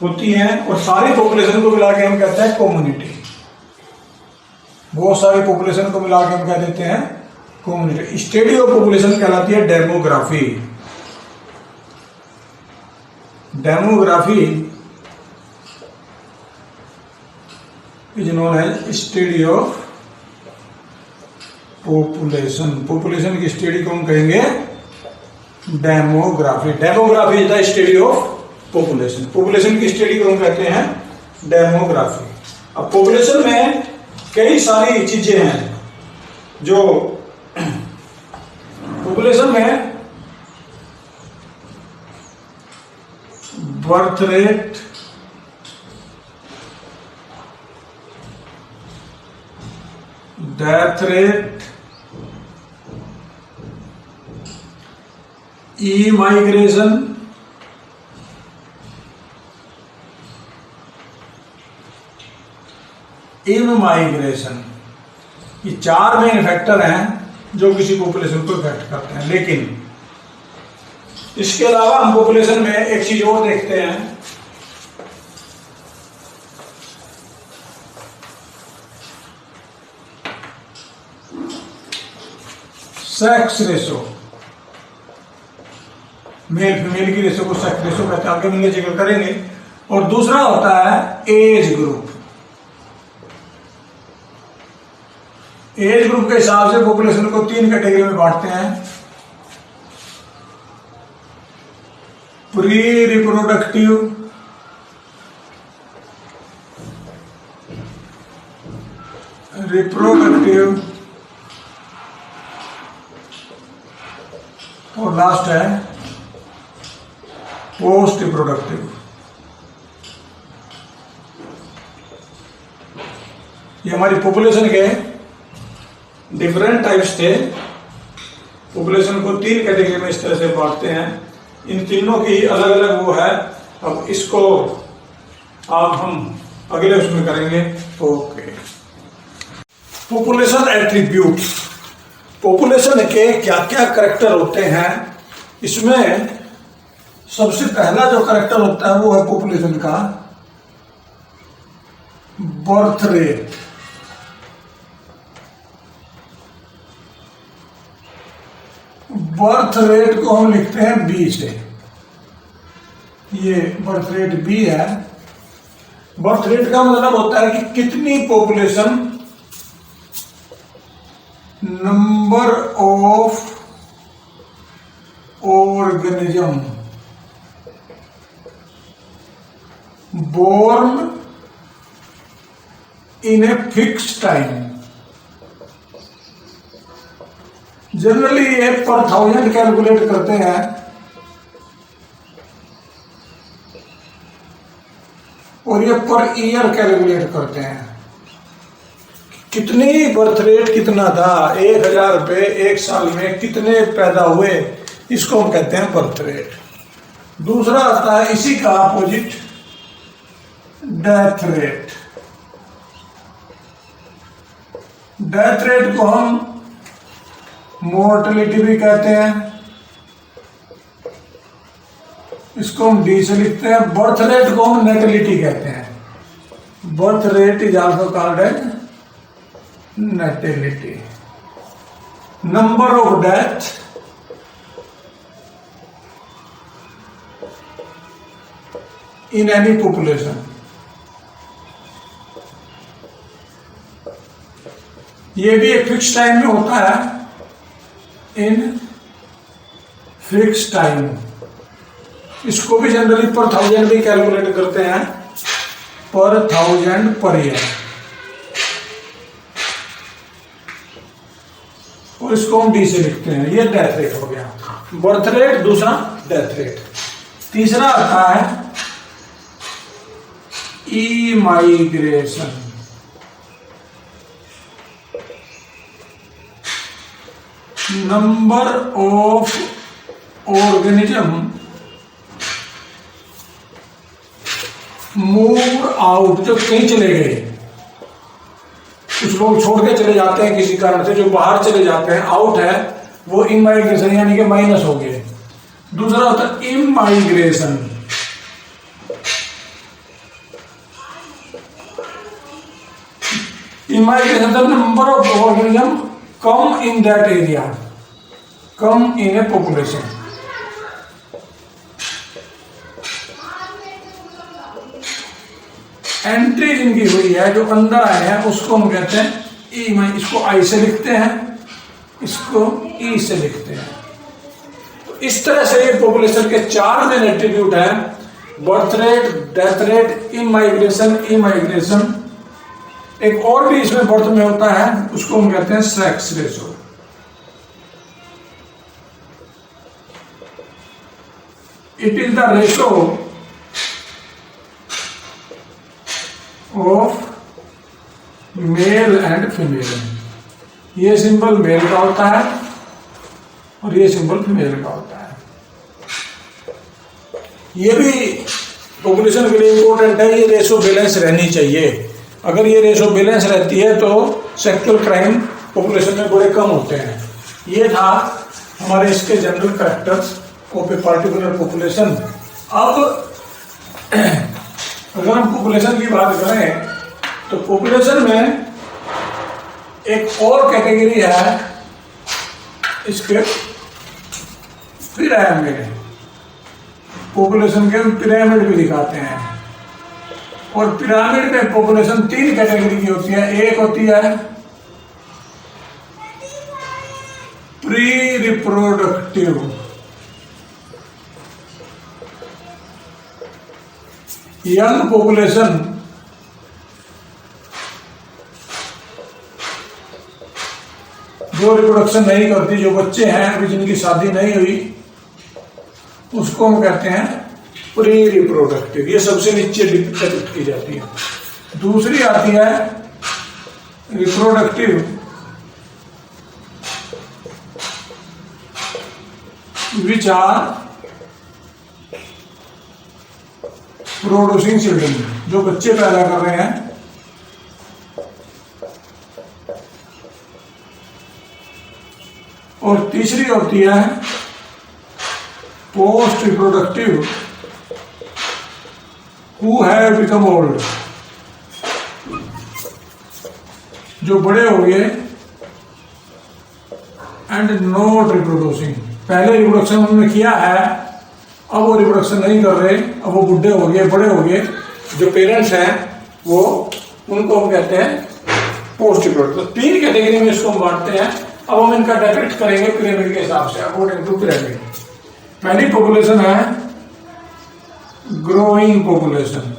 होती हैं और सारी पॉपुलेशन को मिला के हम कहते हैं कम्युनिटी। बहुत सारी पॉपुलेशन को मिला के हम कह देते हैं कम्युनिटी। स्टडी ऑफ पॉपुलेशन कहलाती है demography. Demography is known as study of population. Population की स्टडी को हम कहेंगे demography. Demography is the study of population. Population की स्टडी को हम कहते हैं डेमोग्राफी। अब पॉपुलेशन में कई सारी चीजें हैं जो पॉपुलेशन में birth rate, death rate, emigration, immigration, ये चार मेन फैक्टर हैं जो किसी पॉपुलेशन को इफेक्ट करते हैं। लेकिन इसके अलावा हम पॉपुलेशन में एक चीज और देखते हैं, सेक्स रेशो। मेल फीमेल की रेशो को सेक्स रेशो कहते हैं, आगे मिलने जिक्र करेंगे। और दूसरा होता है एज ग्रुप। एज ग्रुप के हिसाब से पॉपुलेशन को तीन कैटेगरी में बांटते हैं। प्री रिप्रोडक्टिव, रिप्रोडक्टिव और लास्ट है पोस्ट रिप्रोडक्टिव। ये हमारी पॉपुलेशन के डिफरेंट टाइप्स थे। पॉपुलेशन को 3 कैटेगरी में इस तरह से बांटते हैं। इन तीनों की अलग अलग वो है। अब इसको आप हम अगले उसमें करेंगे। ओके, पॉपुलेशन एट्रीब्यूट्स, पॉपुलेशन के क्या क्या करैक्टर होते हैं। इसमें सबसे पहला जो करैक्टर होता है वो है पॉपुलेशन का बर्थ रेट। बर्थ रेट को हम लिखते हैं बी से। ये बर्थ रेट बी है। बर्थ रेट का मतलब होता है कि कितनी population, number of organism born in a fixed time. Generally ये पर 1000 कैलकुलेट करते हैं। और ये पर ईयर कैलकुलेट करते हैं। कितनी बर्थ रेट कितना था, 1000 पे एक साल में कितने पैदा हुए, इसको हम कहते हैं बर्थ रेट। दूसरा आता है इसी का opposite, death rate. Death rate को हम मोर्टेलिटी भी कहते हैं। इसको हम डी से लिखते हैं। बर्थ रेट को हम नेटिलिटी कहते हैं। Birth rate is also called as natality. Number of death, in any population. ये भी एक फिक्स टाइम में होता है। इन फिक्स टाइम, इसको भी जनरली पर 1000 भी कैलकुलेट करते हैं। पर 1000 पर ईयर। और इसको हम डी से लिखते हैं। ये डेथ रेट हो गया, बर्थ रेट, दूसरा डेथ रेट। तीसरा आता है immigration. Number of organism move out, जो कहीं चले गए, कुछ लोग छोड़ के चले जाते हैं किसी कारण से, जो बाहर चले जाते हैं, आउट है, वो इमाइग्रेशन यानी कि माइनस हो गए। दूसरा होता है immigration. Immigration the number of organism come in that area, come in A population. Entry जिनकी हुई है, जो अंदर आए हैं, उसको हम कहते हैं ई। इसको आई से लिखते हैं, इसको ई से लिखते हैं। तो इस तरह से ये पॉपुलेशन के 4 मेन एट्रीब्यूट हैं: birth rate, death rate, immigration, immigration. एक और भी इसमें बर्थ में होता है, उसको हम कहते हैं sex ratio. It is the ratio of male and female. ये सिंबल मेल का होता है और ये सिंबल फीमेल का होता है। ये भी पॉपुलेशन के लिए इंपॉर्टेंट है। ये रेशो बैलेंस रहनी चाहिए। अगर ये रेशो बैलेंस रहती है तो सेक्सुअल क्राइम पॉपुलेशन में बड़े कम होते हैं। ये था हमारे इसके general characters of a particular population. अब अगर हम पॉपुलेशन की बात करें तो पॉपुलेशन में एक और कैटेगरी है, इसके पिरामिड। पॉपुलेशन के हम पिरामिड भी दिखाते हैं। और पिरामिड में पॉपुलेशन 3 कैटेगरी की होती है। एक होती है प्री रिप्रोडक्टिव, यंग पॉपुलेशन जो रिप्रोडक्शन नहीं करती, जो बच्चे हैं अभी जिनकी शादी नहीं हुई, उसको हम कहते हैं प्री रिप्रोडक्टिव। ये सबसे नीचे डिफिकल्ट की जाती है। दूसरी आती है reproductive, which are producing children, जो बच्चे पैदा कर रहे हैं। और तीसरी होती है post reproductive, who have become old, जो बड़े हो गए एंड नॉट रिप्रोड्यूसिंग, पहले रिप्रोडक्शन उन्होंने किया है, अब वो रिप्रोडक्शन नहीं कर रहे, अब वो बुढ़े हो गए, बड़े हो गए, जो पेरेंट्स हैं वो, उनको हम कहते हैं पोस्ट रिप्रोडक्टिव। तो तीन कैटेगरी में इसको हम बांटते हैं। अब हम इनका डिपिक्ट करेंगे पिरामिड के हिसाब से, अकॉर्डिंग टू पिरामिड। पहली पॉपुलेशन है ग्रोइंग पॉपुलेशन।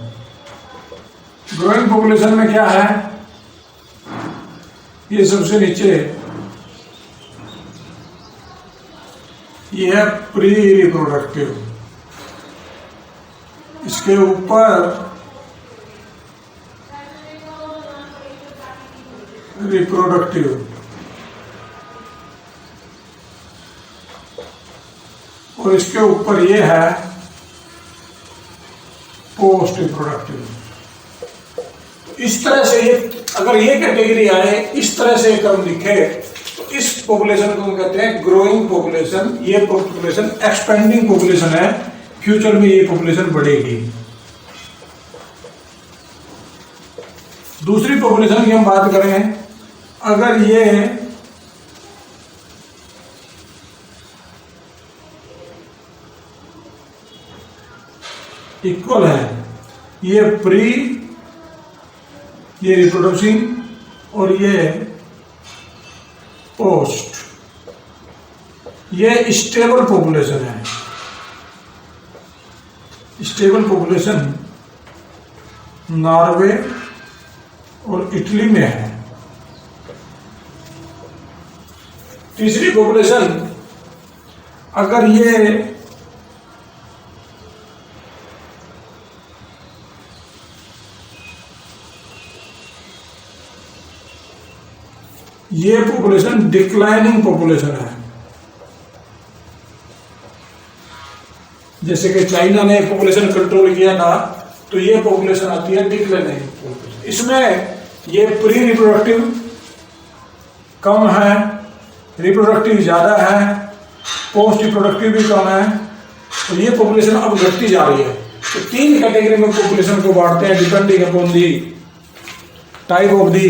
ग्रोइंग पॉपुलेशन में क्या है, ये सबसे नीचे ये है प्री रिप्रोडक्टिव, इसके ऊपर रिप्रोडक्टिव, और इसके ऊपर ये है पोस्ट रिप्रोडक्टिव। इस तरह से ये, अगर ये कैटेगरी आए, इस तरह से क्रम दिखे, तो इस पॉपुलेशन को हम कहते हैं ग्रोइंग पॉपुलेशन। ये पॉपुलेशन एक्सपेंडिंग पॉपुलेशन है, फ्यूचर में ये पॉपुलेशन बढ़ेगी। दूसरी पॉपुलेशन की हम बात करें, अगर ये इक्वल है, ये प्री, ये रिप्रोड्यूसिंग और ये पोस्ट, ये स्टेबल पॉपुलेशन है। स्टेबल पॉपुलेशन नॉर्वे और इटली में है। तीसरी पॉपुलेशन, अगर ये पॉपुलेशन डिक्लाइनिंग पॉपुलेशन है, जैसे कि चाइना ने पॉपुलेशन कंट्रोल किया था, तो ये पॉपुलेशन आती है डिक्लाइनिंग पॉपुलेशन। इसमें ये प्री रिप्रोडक्टिव कम है, रिप्रोडक्टिव ज्यादा है, पोस्ट रिप्रोडक्टिव भी कम है, तो ये पॉपुलेशन अब घटती जा रही है। तो तीन कैटेगरी में पॉपुलेशन को बांटते हैं depending upon the type of the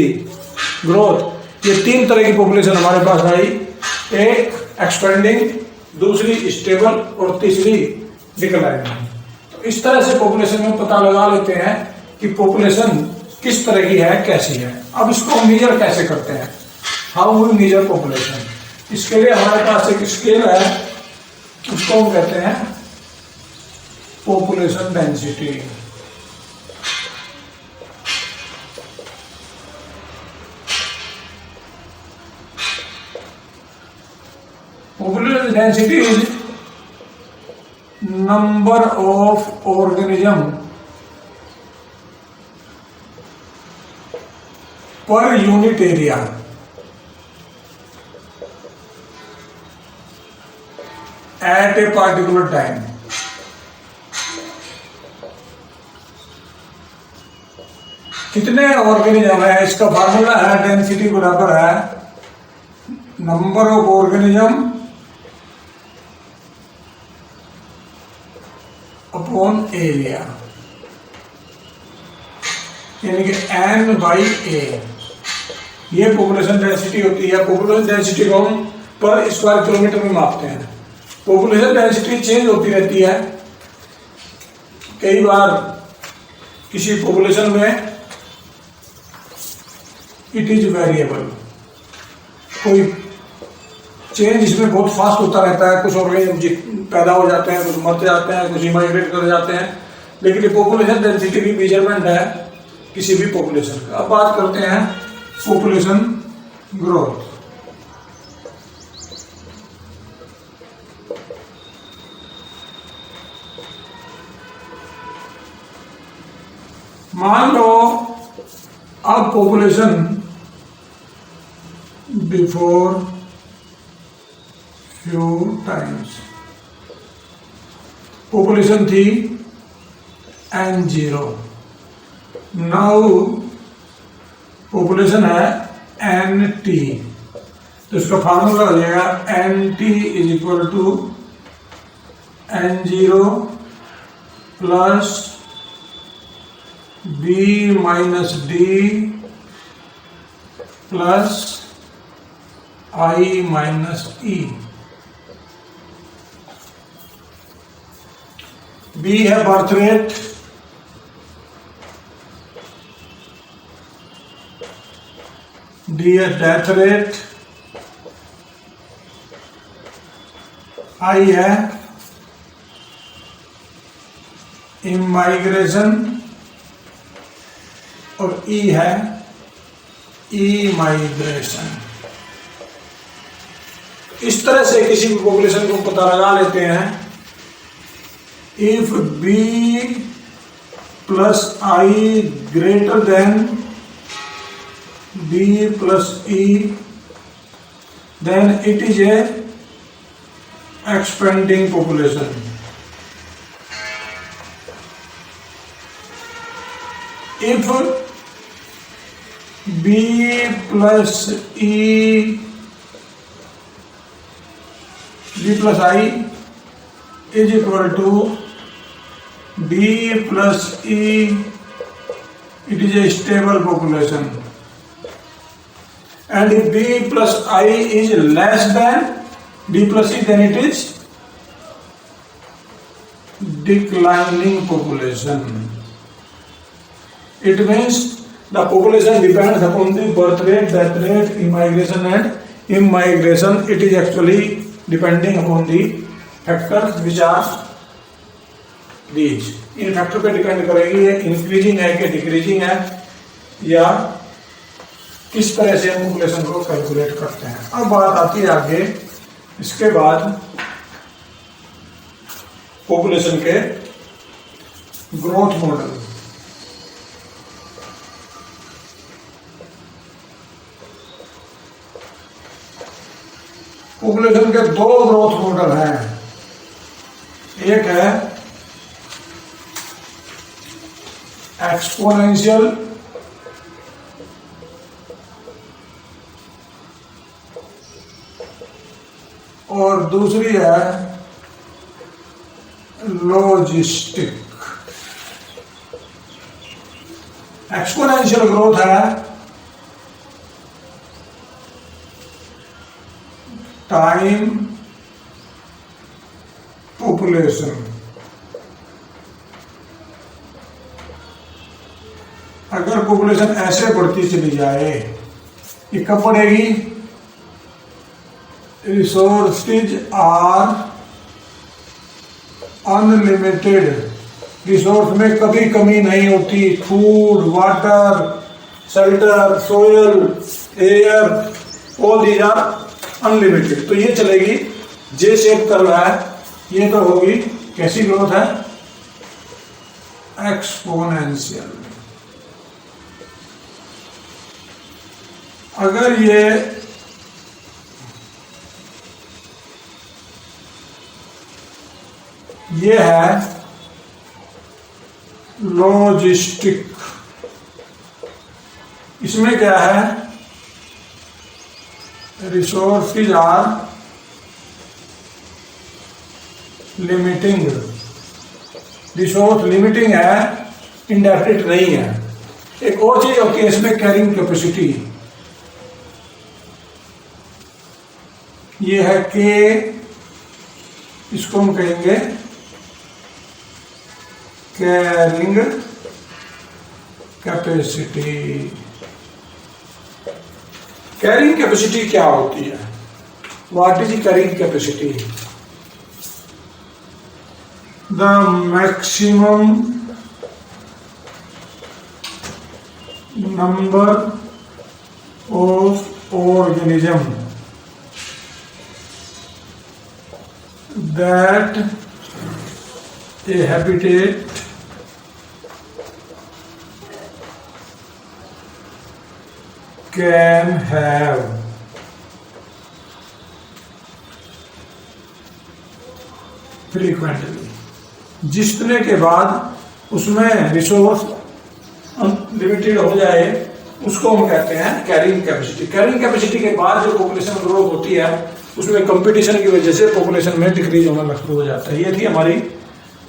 growth. ये तीन तरह की पॉपुलेशन हमारे पास आई, एक एक्सपेंडिंग, दूसरी स्टेबल और तीसरी डिक्लाइनिंग। तो इस तरह से पॉपुलेशन में पता लगा लेते हैं कि पॉपुलेशन किस तरह की है, कैसी है। अब इसको मेजर कैसे करते हैं, हाउ वी मेजर पॉपुलेशन। इसके लिए हमारे पास एक स्केल है, उसको हम कहते हैं population density. Population density is number of organism per unit area at a particular time। कितने ऑर्गेनिज्म है, इसका फार्मूला है डेंसिटी बराबर है number of organism upon area, यानी कि n बाई ए। ये पॉपुलेशन डेंसिटी होती है। पॉपुलेशन डेंसिटी को हम पर स्क्वायर किलोमीटर में मापते हैं। पॉपुलेशन डेंसिटी चेंज होती रहती है। कई बार किसी पॉपुलेशन में इट इज वेरिएबल, कोई चेंज इसमें बहुत फास्ट होता रहता है। कुछ ऑर्गेनिज्म पैदा हो जाते हैं, कुछ मर जाते हैं, कुछ माइग्रेट कर जाते हैं। लेकिन ये पॉपुलेशन डेंसिटी भी मेजरमेंट है किसी भी पॉपुलेशन का। अब बात करते हैं पॉपुलेशन ग्रोथ। मान लो अब population before few times population थी N0, नाउ पॉपुलेशन है NT, तो इसका फार्मूला हो जाएगा NT is equal to N0 plus B minus D plus I minus E। B है बर्थ रेट, D है डेथ रेट, I है इमाइग्रेशन और E है इमाइग्रेशन। इस तरह से किसी भी पॉपुलेशन को पता लगा लेते हैं। If B plus I greater than B plus E then it is a expanding population। if B plus E B plus I is equal to B plus E, it is a stable population, and if B plus I is less than B plus E then it is declining population. It means the population depends upon the birth rate, death rate, immigration and immigration. It is actually depending upon the factors which are these. In factor पे depend करेगी ये increasing है कि decreasing है या किस तरह से हम पॉपुलेशन को कैलकुलेट करते हैं। अब बात आती है आगे, इसके बाद पॉपुलेशन के ग्रोथ मॉडल। पॉपुलेशन के दो ग्रोथ मॉडल हैं, एक है एक्सपोनेंशियल और दूसरी है लॉजिस्टिक। एक्सपोनेंशियल ग्रोथ है टाइम पॉपुलेशन। अगर पॉपुलेशन ऐसे बढ़ती चली जाए, ये कब बढ़ेगी? रिसोर्सेज आर अनलिमिटेड, रिसोर्स में कभी कमी नहीं होती। Food, water, shelter, soil, air, all these are unlimited. तो ये चलेगी, जे शेप कर रहा है, ये तो होगी कैसी ग्रोथ है? एक्सपोनेंशियल। अगर ये है लॉजिस्टिक, इसमें क्या है? Resources are limiting, resource limiting है, इंडेफिनिट नहीं है। एक और चीज होती है इसमें, कैरिंग कैपेसिटी। ये है के, इसको हम कहेंगे कैरिंग कैपेसिटी। कैरिंग कैपेसिटी क्या होती है? What is carrying capacity? The maximum number of organism that a habitat can have frequently, जितने के बाद उसमें रिसोर्स लिमिटेड हो जाए उसको हम कहते हैं कैरिंग कैपेसिटी। कैरिंग कैपेसिटी के बाद जो पॉपुलेशन ग्रोथ होती है उसमें कंपटीशन की वजह से पॉपुलेशन में डिक्रीज होना शुरू हो जाता है। ये थी हमारी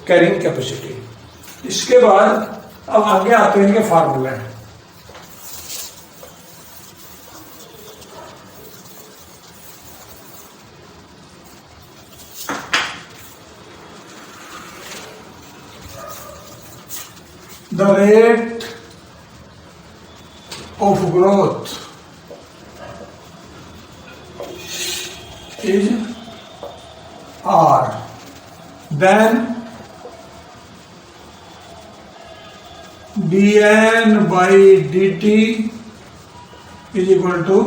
कैरिंग कैपेसिटी। इसके बाद अब आगे आते हैं इनके फार्मूले। The rate of growth is R. Then dN by dt is equal to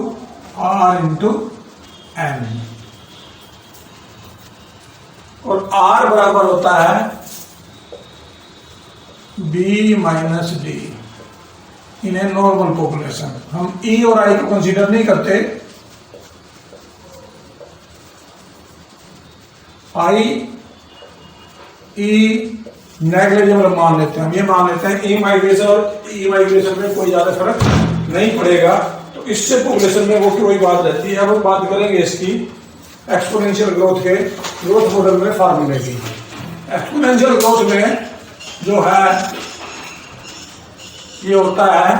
R into N, और R बराबर होता है B minus D in a normal population. हम E और I को कंसीडर नहीं करते, I E नेग्लिजिबल मान लेते हैं। हम ये मान लेते हैं E माइग्रेशन और E माइग्रेशन में कोई ज्यादा फर्क नहीं पड़ेगा, तो इससे पॉपुलेशन में वो कोई बात रहती है। अब हम बात करेंगे इसकी एक्सपोनेंशियल ग्रोथ के ग्रोथ मॉडल में फार्मूले की। एक्सपोनेंशियल ग्रोथ में जो है ये होता है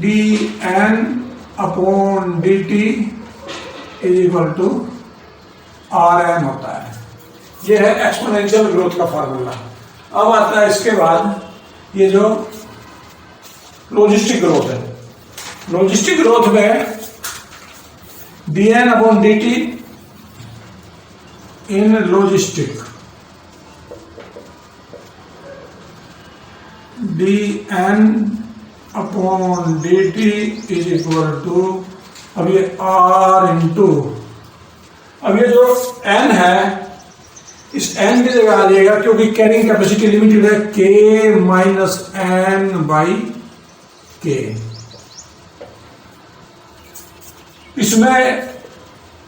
d n upon d t is equal to r n होता है। ये है एक्सपोनेंशियल ग्रोथ का फार्मूला। अब आता है इसके बाद ये जो लॉजिस्टिक ग्रोथ है। लॉजिस्टिक ग्रोथ में d n upon d t in logistic d n upon d t is equal to, अब ये आर इंटू, अब ये जो एन है इस एन की जगह आ जाएगा क्योंकि कैरिंग कैपेसिटी लिमिटेड है के माइनस एन बाई के। इसमें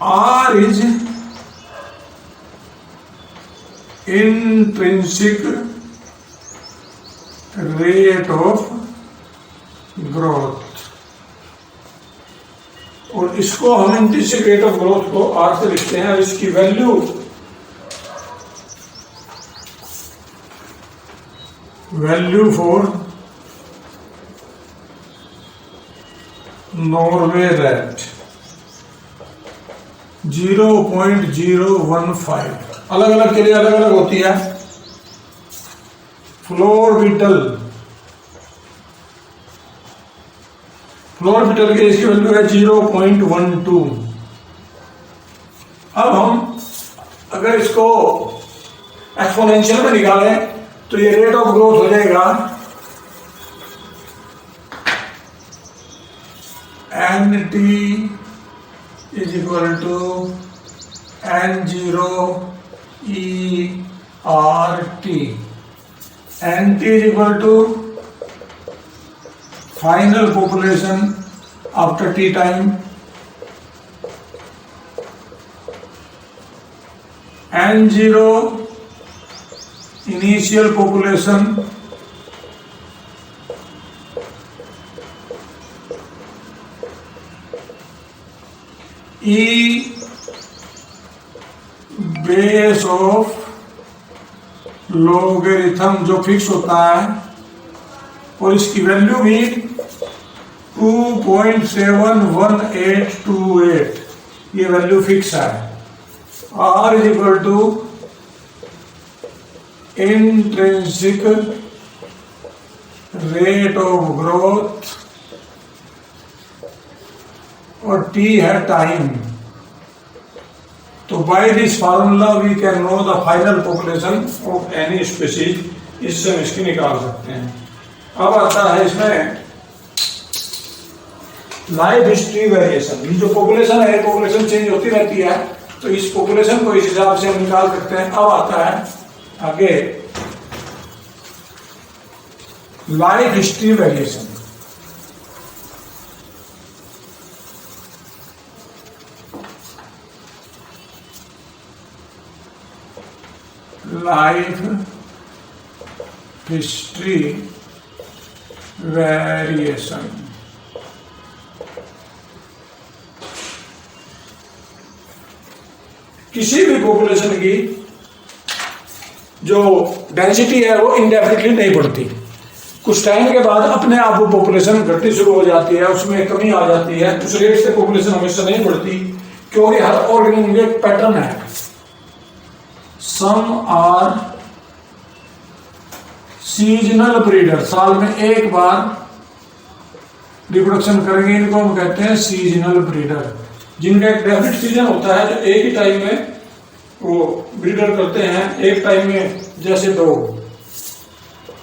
r is intrinsic rate of growth, और इसको हम इंट्रिंसिक रेट ऑफ ग्रोथ को आर से लिखते हैं। इसकी वैल्यू फॉर नॉर्वे रेट 0.015, अलग अलग के लिए अलग अलग होती है। फ्लोरबिटल के इसकी वैल्यू है 0.12। अब हम अगर इसको एक्सपोनेंशियल में निकालें तो ये रेट ऑफ ग्रोथ हो जाएगा n t is equal to N0 ERT, NT is equal to final population after T time, N0 initial population E base of logarithm जो फिक्स होता है, और इसकी वैल्यू भी 2.71828, ये वैल्यू फिक्स है। R is equal to intrinsic rate of growth, और T है टाइम। तो by this formula we can know the final population of any species, इससे हम इसकी निकाल सकते हैं। अब आता है इसमें लाइफ हिस्ट्री वेरिएशन। ये जो पॉपुलेशन है, पॉपुलेशन चेंज होती रहती है, तो इस पॉपुलेशन को इस हिसाब से हम निकाल सकते हैं। अब आता है आगे life history variation. Life history variation किसी भी पॉपुलेशन की जो डेंसिटी है वो इंडेफिनिटली नहीं बढ़ती। कुछ टाइम के बाद अपने आप वो पॉपुलेशन घटनी शुरू हो जाती है, उसमें कमी आ जाती है। उस रेट से पॉपुलेशन हमेशा नहीं बढ़ती, क्योंकि हर ऑर्गेनिज्म में एक पैटर्न है। सम आर सीजनल ब्रीडर, साल में एक बार रिप्रोडक्शन करेंगे, इनको हम कहते हैं सीजनल ब्रीडर, जिनका एक डेफिनेट सीजन होता है, जो एक ही टाइम में वो ब्रीडर करते हैं। एक टाइम में, जैसे दो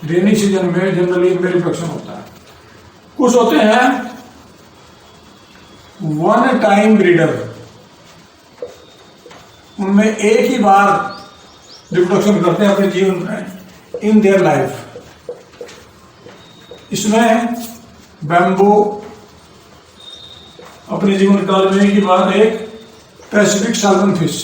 रेनी सीजन में जनरली इनका रिप्रोडक्शन होता है। कुछ होते हैं वन टाइम ब्रीडर, उनमें एक ही बार रिप्रोडक्शन करते हैं अपने जीवन में, इन देयर लाइफ। इसमें बैम्बू अपने जीवन काल में एक ही बार एक पैसिफिक साल्मन फिश,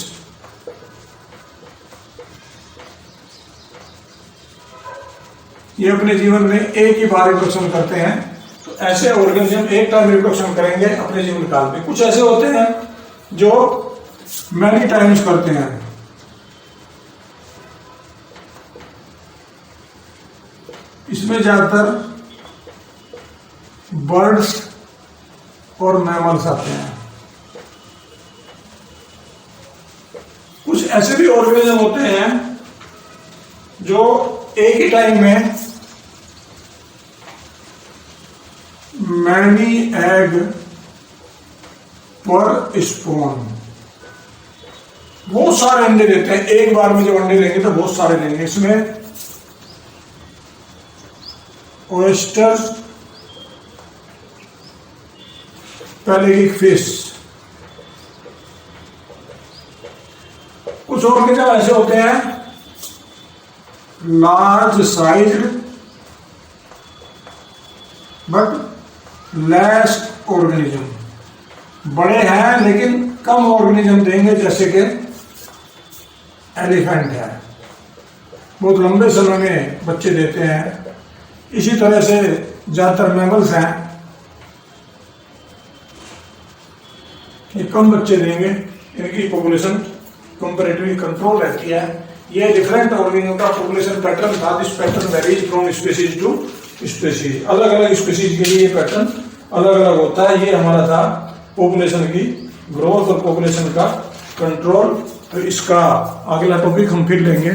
ये अपने जीवन में एक ही बार रिप्रोडक्शन करते हैं। तो ऐसे ऑर्गेनिज्म एक टाइम रिप्रोडक्शन करेंगे अपने जीवन काल में। कुछ ऐसे होते हैं जो मैनी टाइम्स करते हैं। इसमें ज्यादातर बर्ड्स और मैमल्स आते हैं। कुछ ऐसे भी ऑर्गेनिज्म होते हैं जो एक ही टाइम में मैनी एग पर स्पॉन, बहुत सारे अंडे देते हैं। एक बार में जब अंडे देंगे तो बहुत सारे देंगे। इसमें ओयस्टर, पैलेगिक फिश। कुछ ऑर्गेनिज्म ऐसे होते हैं large size but less organism, बड़े हैं लेकिन कम ऑर्गेनिज्म देंगे, जैसे कि एलिफेंट है, बहुत लंबे समय में बच्चे देते हैं। इसी तरह से ज्यादातर मैमल्स हैं, ये कम बच्चे देंगे, इनकी पॉपुलेशन कंपैरेटिवली कंट्रोल रहती है। ये डिफरेंट ऑर्गेनिज्म का पॉपुलेशन पैटर्न था। This pattern varies from species to species, अलग अलग स्पीसीज के लिए ये पैटर्न अलग अलग होता है। ये हमारा था पॉपुलेशन की ग्रोथ और पॉपुलेशन का कंट्रोल। तो इसका अगला टॉपिक हम फिर लेंगे।